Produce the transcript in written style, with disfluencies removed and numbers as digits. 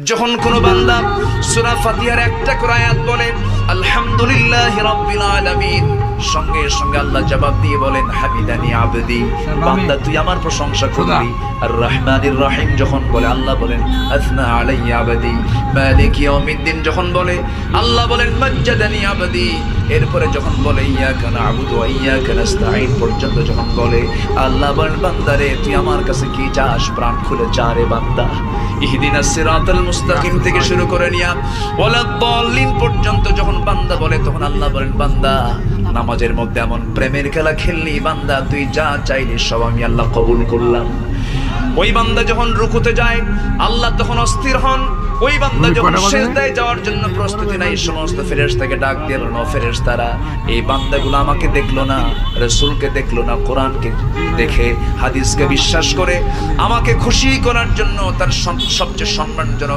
যখন কোন বান্দা সূরা ফাতিহার একটা করে আয়াত বলে আলহামদুলিল্লাহি রাব্বিল আলামিন, সঙ্গে সঙ্গে আল্লাহ জবাব দিয়ে বলেন হামিদানি আবদি, বান্দা তুই আমার প্রশংসা করলি। আর রহমানির রহিম যখন বলে আল্লাহ বলেন আসনা আলাইয়া আবদি। মালিক ইয়াউমিদ্দিন যখন বলে আল্লাহ বলেন মাজ্জাদানি আবদি। এরপরে যখন বলে ইয়াকা না'বুদু ওয়া ইয়াকা নাস্তাঈন পর্যন্ত যখন বলে আল্লাহ বলেন বান্দারে তুই আমার কাছে কি চাস, প্রাণ খুলে চা রে বান্দা। ইহদিনাস সিরাতাল মুস্তাকিম থেকে শুরু করে নিয়া ওয়ালাদ-দাল্লিন পর্যন্ত যখন বান্দা বলে তখন আল্লাহ বলেন বান্দা নামাজের মধ্যে এমন প্রেমের খেলা খেললি বান্দা, তুই যা চাইলি সব আমি আল্লাহ কবুল করলাম। ওই বান্দা যখন রুকুতে যায় আল্লাহ তখন অস্থির হন। ওই বান্দা যখন সিজদায় যাওয়ার জন্য প্রস্তুতি নাই, সমস্ত ফেরেশতাকে ডাক দিয়ে বলেন ও ফেরেশতারা, এই বান্দাগুলো আমাকে দেখলো না, রাসূলকে দেখলো না, কোরআনকে দেখে হাদিসকে বিশ্বাস করে আমাকে খুশি করার জন্য তার সবচেয়ে সম্মানজনক